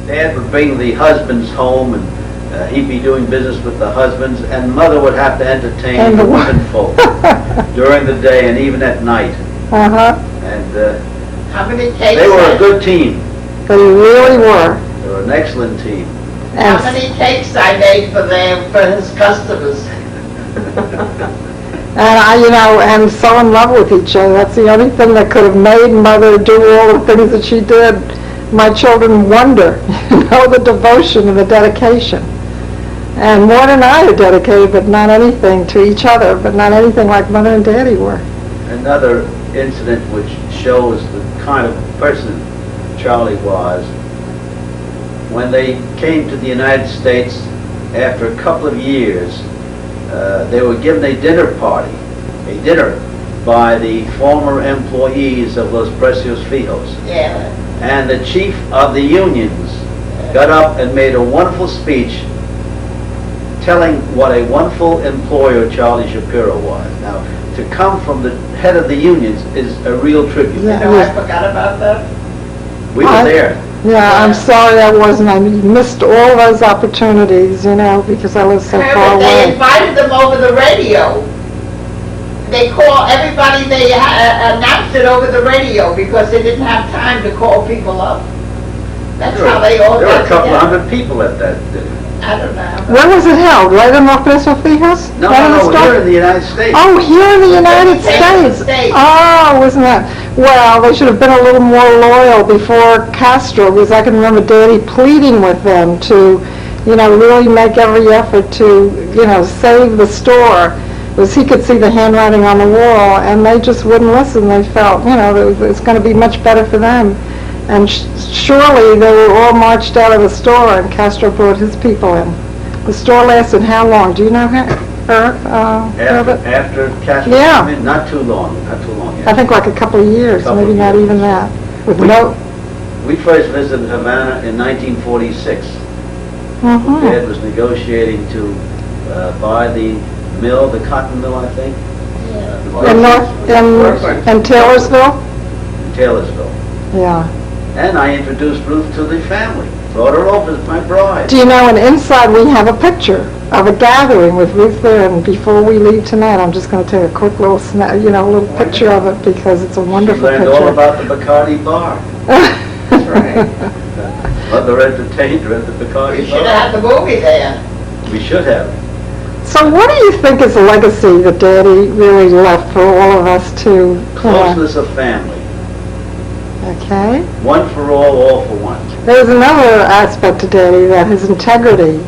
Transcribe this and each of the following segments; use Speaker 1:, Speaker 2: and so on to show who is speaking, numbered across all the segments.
Speaker 1: Dad would bring the husbands home, and he'd be doing business with the husbands, and Mother would have to entertain the women folk during the day and even at night. And
Speaker 2: how many cakes?
Speaker 1: they were a good team.
Speaker 3: They really were.
Speaker 1: They were an excellent team.
Speaker 2: How many cakes I made for his customers?
Speaker 3: And and so in love with each other. That's the only thing that could have made Mother do all the things that she did. My children wonder, the devotion and the dedication. And more than I are dedicated, but not anything to each other, but not anything like Mother and Daddy were.
Speaker 1: Another incident which shows the kind of person Charlie was, when they came to the United States after a couple of years, they were given a dinner by the former employees of Los Precios Fijos.
Speaker 2: Yeah.
Speaker 1: And the chief of the unions got up and made a wonderful speech telling what a wonderful employer Charlie Shapiro was. Now, to come from the head of the unions is a real tribute.
Speaker 2: I forgot about that.
Speaker 1: We were there.
Speaker 3: Yeah, I'm sorry I wasn't. I missed all those opportunities, because I live so far away.
Speaker 2: They invited them over the radio. They call everybody, they announced it over the radio because they didn't have time to call people up. That's how they all
Speaker 1: There were a couple
Speaker 2: together.
Speaker 1: hundred people at that dinner.
Speaker 2: I don't know.
Speaker 3: Where was it held? Right in Los Precios Fijos?
Speaker 1: No, here in the United States.
Speaker 3: Oh, here in the United States. Oh, wasn't that? Well, they should have been a little more loyal before Castro, because I can remember Daddy pleading with them to, really make every effort to, save the store, because he could see the handwriting on the wall, and they just wouldn't listen. They felt, it's going to be much better for them. And surely they were all marched out of the store, and Castro brought his people in. The store lasted how long? Do you know, Herbert?
Speaker 1: After Castro came in? Not too long.
Speaker 3: I think like a couple of years, maybe not even that.
Speaker 1: We first visited Havana in 1946. Dad was negotiating to buy the mill, the cotton mill, I think.
Speaker 3: In Taylorsville?
Speaker 1: In Taylorsville.
Speaker 3: Yeah.
Speaker 1: And I introduced Ruth to the family. Brought her over as my bride.
Speaker 3: Do you know, and inside we have a picture of a gathering with Ruth there, and before we leave tonight, I'm just going to take a quick little snap, a little picture of it, because it's a wonderful picture.
Speaker 1: She learned all about the Bacardi bar.
Speaker 2: That's right.
Speaker 1: Mother entertained her at the Bacardi bar.
Speaker 2: We should have had the movie there.
Speaker 1: We should have.
Speaker 3: So what do you think is a legacy that Daddy really left for all of us to...
Speaker 1: Closeness of family.
Speaker 3: Okay.
Speaker 1: One for all for one.
Speaker 3: There's another aspect to Daddy, that his integrity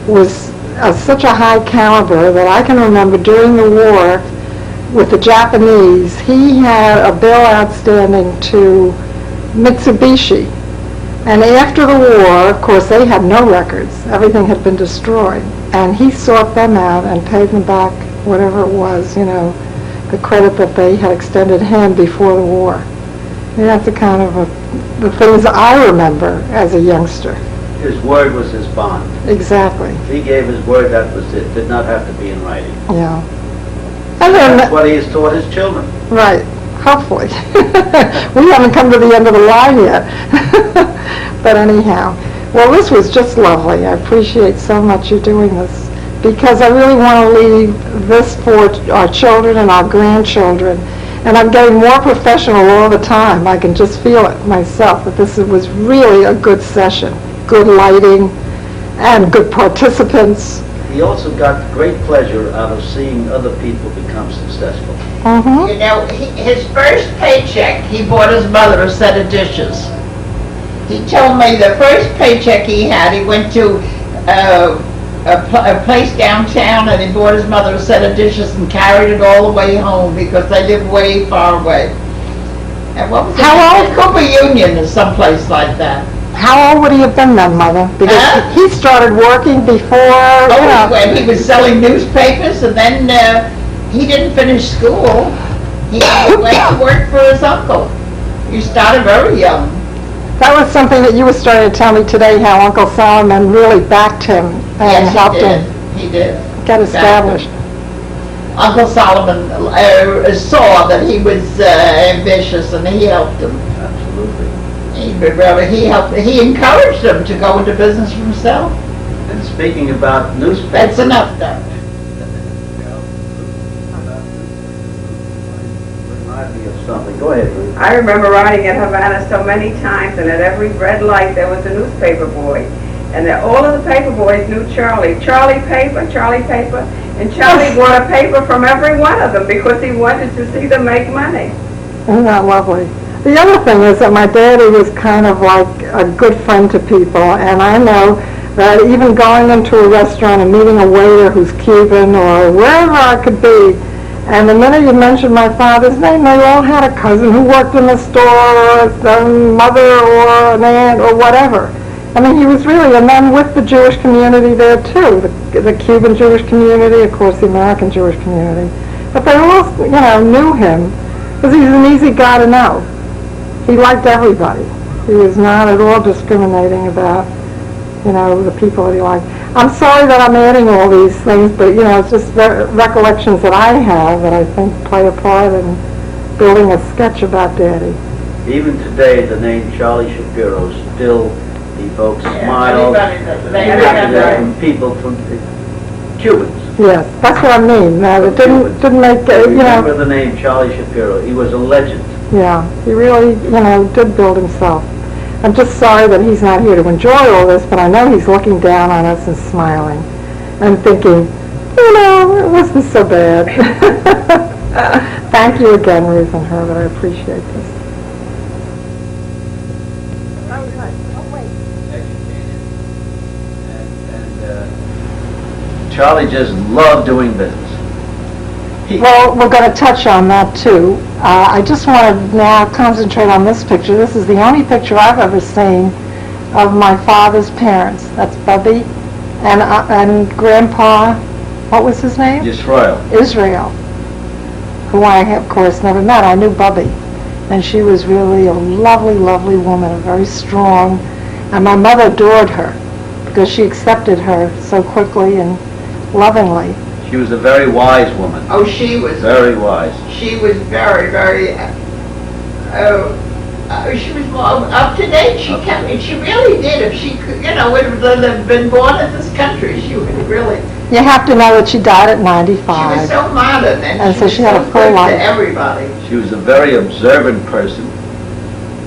Speaker 3: was of such a high caliber that I can remember during the war with the Japanese, he had a bill outstanding to Mitsubishi. And after the war, of course, they had no records. Everything had been destroyed. And he sought them out and paid them back whatever it was, the credit that they had extended him before the war. That's the kind of the things I remember as a youngster.
Speaker 1: His word was his bond.
Speaker 3: Exactly.
Speaker 1: If he gave his word, that was it. Did not have to be in writing.
Speaker 3: Yeah. And then
Speaker 1: that's what he has taught his children.
Speaker 3: Right. Hopefully. We haven't come to the end of the line yet. But anyhow. Well, this was just lovely. I appreciate so much you doing this, because I really want to leave this for our children and our grandchildren. And I'm getting more professional all the time. I can just feel it myself, that this was really a good session. Good lighting and good participants.
Speaker 1: He also got great pleasure out of seeing other people become successful.
Speaker 2: His first paycheck, he bought his mother a set of dishes. He told me the first paycheck he had, he went to a place downtown and he bought his mother a set of dishes and carried it all the way home because they lived way far away. And what was it?
Speaker 3: How old?
Speaker 2: Cooper Union or someplace like that.
Speaker 3: How old would he have been then, Mother? Because he started working before,
Speaker 2: when he was selling newspapers, and then he didn't finish school. He went to work for his uncle. He started very young.
Speaker 3: That was something that you were starting to tell me today, how Uncle Solomon really backed him and helped him.
Speaker 2: He did.
Speaker 3: Get established.
Speaker 2: Uncle Solomon saw that he was ambitious, and he helped him.
Speaker 1: Absolutely.
Speaker 2: He he helped, he encouraged him to go into business for himself.
Speaker 1: And speaking about newspapers.
Speaker 2: That's enough, Doc.
Speaker 1: Remind me of something. Go ahead, Ruth.
Speaker 4: I remember riding in Havana so many times, and at every red light there was a newspaper boy. And all of the paper boys knew Charlie. Charlie paper, and Charlie bought a paper from every one of them because he wanted to see them make money.
Speaker 3: Isn't that lovely? The other thing is that my daddy was kind of like a good friend to people, and I know that even going into a restaurant and meeting a waiter who's Cuban or wherever I could be, and the minute you mentioned my father's name, they all had a cousin who worked in the store, or a mother or an aunt or whatever. I mean, he was really, and then with the Jewish community there too, the Cuban Jewish community, of course the American Jewish community. But they all, knew him because he's an easy guy to know. He liked everybody. He was not at all discriminating about, the people that he liked. I'm sorry that I'm adding all these things, but, it's just recollections that I have that I think play a part in building a sketch about Daddy.
Speaker 1: Even today, the name Charlie Shapiro still evokes smiles
Speaker 2: Everybody
Speaker 1: from people, from Cubans.
Speaker 3: Yes, that's what I mean. It didn't make,
Speaker 1: Remember the name Charlie Shapiro. He was a legend.
Speaker 3: Yeah, he really, did build himself. I'm just sorry that he's not here to enjoy all this, but I know he's looking down on us and smiling and thinking, it wasn't so bad. Thank you again, Ruth and Herbert. I appreciate this.
Speaker 1: Charlie just loved doing business.
Speaker 3: Well, we're going to touch on that too. I just want to now concentrate on this picture. This is the only picture I've ever seen of my father's parents. That's Bubby and Grandpa, what was his name?
Speaker 1: Israel.
Speaker 3: Israel, who I, of course, never met. I knew Bubby, and she was really a lovely, lovely woman, very strong, and my mother adored her because she accepted her so quickly and lovingly.
Speaker 1: She was a very wise woman.
Speaker 2: Oh, she was
Speaker 1: very wise.
Speaker 2: She was very, very. She was up to date. She really did. If she could, would have been born in this country, she would have really.
Speaker 3: You have to know that she died at 95.
Speaker 2: She was so modern, and
Speaker 3: so she had a full
Speaker 2: good
Speaker 3: life
Speaker 2: to everybody.
Speaker 1: She was a very observant person,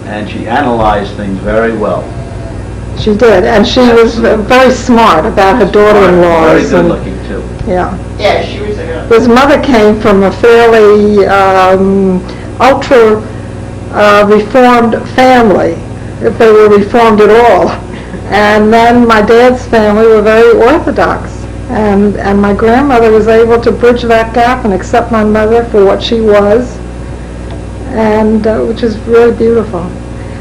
Speaker 1: and she analyzed things very well.
Speaker 3: She did, and she was very smart about her daughter-in-laws.
Speaker 1: Very good looking too.
Speaker 3: Yeah.
Speaker 2: Yeah, she was a.
Speaker 3: His mother came from a fairly ultra reformed family, if they were reformed at all. And then my dad's family were very orthodox, and my grandmother was able to bridge that gap and accept my mother for what she was, and which is really beautiful.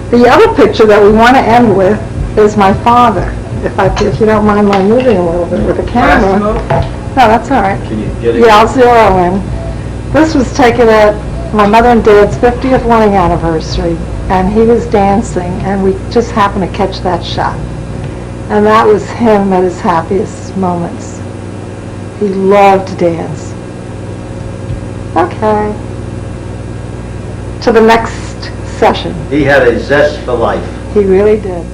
Speaker 3: The other picture that we want to end with is my father. If you don't mind my moving a little bit with the camera. No, that's all right.
Speaker 1: Can you get it?
Speaker 3: Yeah, I'll zero in. This was taken at my mother and dad's 50th wedding anniversary, and he was dancing, and we just happened to catch that shot. And that was him at his happiest moments. He loved to dance. Okay. To the next session.
Speaker 1: He had a zest for life.
Speaker 3: He really did.